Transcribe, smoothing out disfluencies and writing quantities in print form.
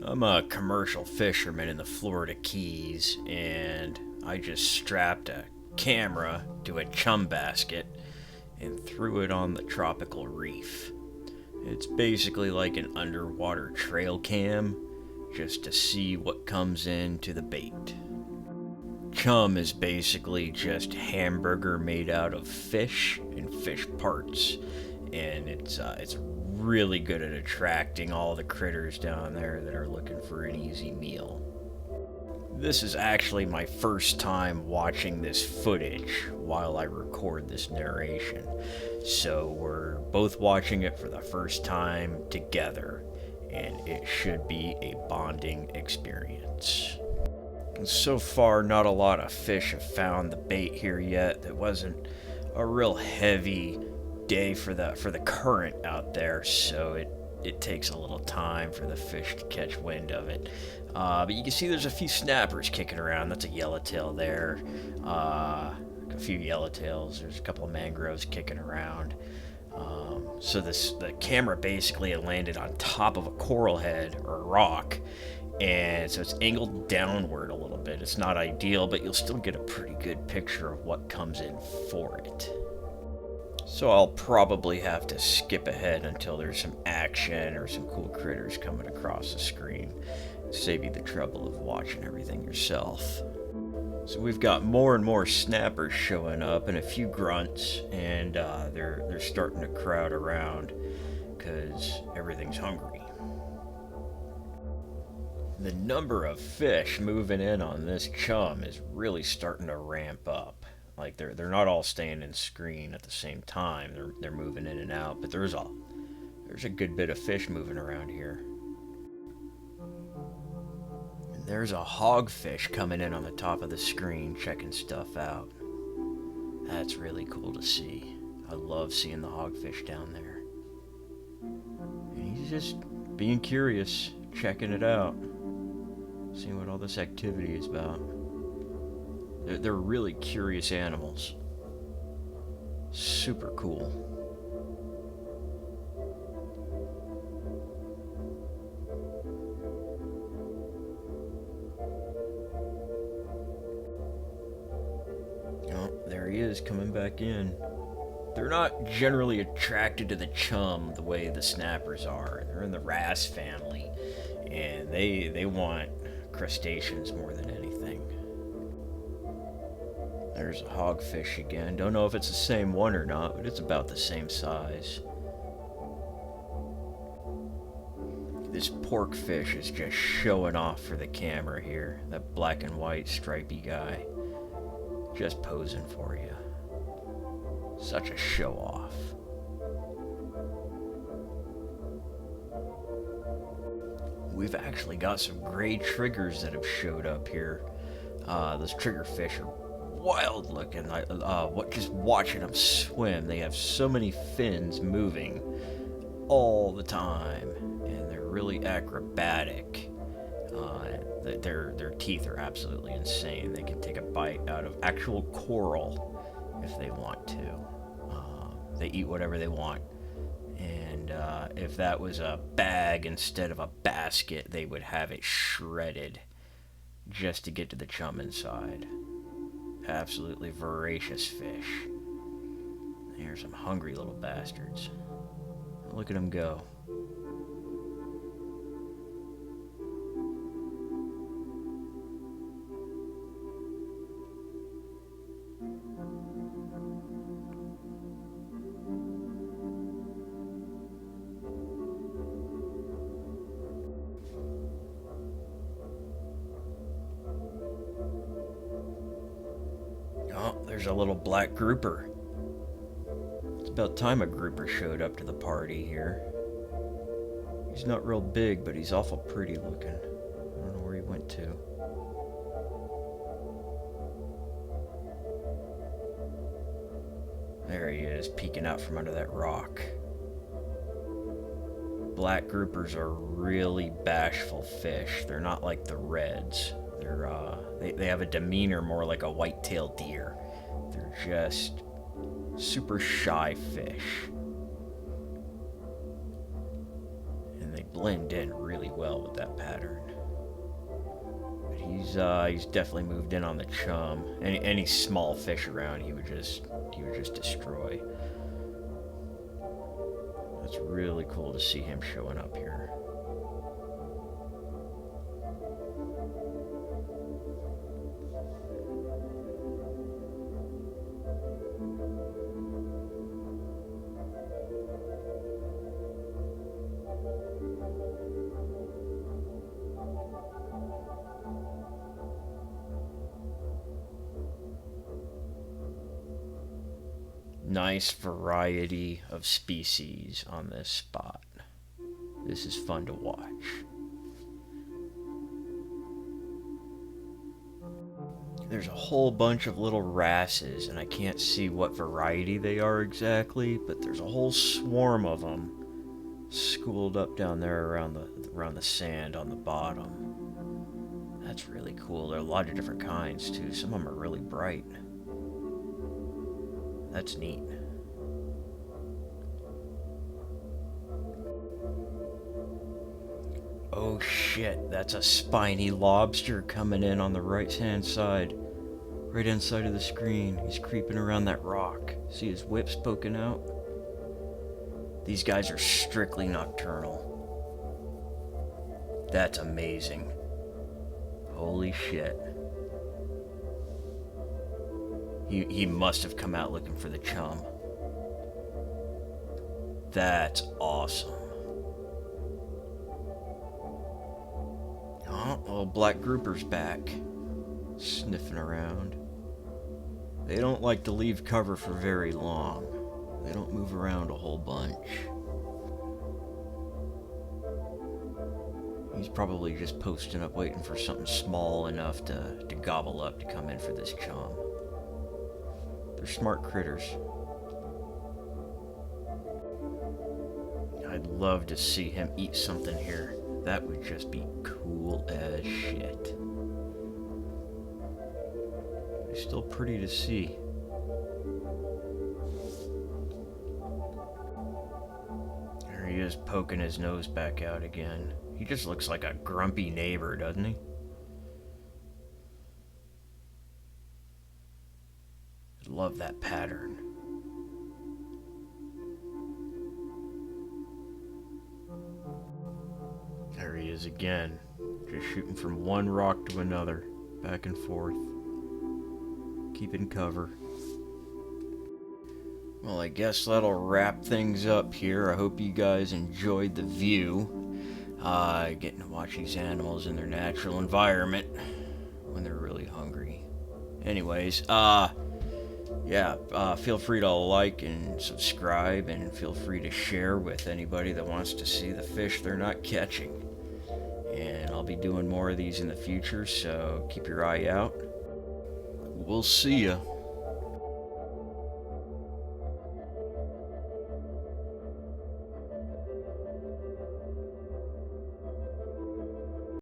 I'm a commercial fisherman in the Florida Keys, and I just strapped a camera to a chum basket and threw it on the tropical reef. It's basically like an underwater trail cam, just to see what comes into the bait. Chum is basically just hamburger made out of fish and fish parts, and it's really good at attracting all the critters down there that are looking for an easy meal. This is actually my first time watching this footage while I record this narration, so we're both watching it for the first time together, and it should be a bonding experience. So far, not a lot of fish have found the bait here yet. It wasn't a real heavy day for the current out there, so it takes a little time for the fish to catch wind of it. But you can see there's a few snappers kicking around. That's a yellowtail there. A few yellowtails. There's a couple of mangroves kicking around. So the camera basically landed on top of a coral head or a rock, and so it's angled downward a little bit. It's not ideal, but you'll still get a pretty good picture of what comes in for it. So I'll probably have to skip ahead until there's some action or some cool critters coming across the screen. Save you the trouble of watching everything yourself. So we've got more and more snappers showing up and a few grunts, and they're starting to crowd around because everything's hungry. The number of fish moving in on this chum is really starting to ramp up. Like they're not all staying in screen at the same time. They're moving in and out, but there's a good bit of fish moving around here. And there's a hogfish coming in on the top of the screen, checking stuff out. That's really cool to see. I love seeing the hogfish down there. And he's just being curious, checking it out, seeing what all this activity is about. They're really curious animals. Super cool. Oh, there he is coming back in. They're not generally attracted to the chum the way the snappers are. They're in the wrasse family, and they want crustaceans more than anything. There's a hogfish again. Don't know if it's the same one or not, but it's about the same size. This porkfish is just showing off for the camera here. That black and white stripy guy. Just posing for you. Such a show off. We've actually got some gray triggers that have showed up here. Those triggerfish are wild looking. Just watching them swim. They have so many fins moving all the time, and they're really acrobatic. Their teeth are absolutely insane. They can take a bite out of actual coral if they want to. They eat whatever they want. And if that was a bag instead of a basket, they would have it shredded just to get to the chum inside. Absolutely voracious fish. Here's some hungry little bastards. Look at them go. Oh, there's a little black grouper. It's about time a grouper showed up to the party here. He's not real big, but he's awful pretty looking. I don't know where he went to. There he is, peeking out from under that rock. Black groupers are really bashful fish. They're not like the reds. They have a demeanor more like a white-tailed deer. They're just super shy fish. And they blend in really well with that pattern. But he's definitely moved in on the chum. Any small fish around, he would just destroy. It's really cool to see him showing up here. Nice variety of species on this spot. This is fun to watch. There's a whole bunch of little wrasses, and I can't see what variety they are exactly, but there's a whole swarm of them schooled up down there around the sand on the bottom. That's really cool. There are a lot of different kinds too. Some of them are really bright. That's neat. Oh shit, that's a spiny lobster coming in on the right hand side. Right inside of the screen. He's creeping around that rock. See his whips poking out? These guys are strictly nocturnal. That's amazing. Holy shit. He must have come out looking for the chum. That's awesome. Oh, old black grouper's back. Sniffing around. They don't like to leave cover for very long. They don't move around a whole bunch. He's probably just posting up waiting for something small enough to gobble up to come in for this chum. They're smart critters. I'd love to see him eat something here. That would just be cool as shit. It's still pretty to see. There he is, poking his nose back out again. He just looks like a grumpy neighbor, doesn't he? Love that pattern. There he is again, just shooting from one rock to another, back and forth, keeping cover. Well, I guess that'll wrap things up here. I hope you guys enjoyed the view. Getting to watch these animals in their natural environment when they're really hungry. Anyways, feel free to like and subscribe, and feel free to share with anybody that wants to see the fish they're not catching. And I'll be doing more of these in the future, so keep your eye out. We'll see ya.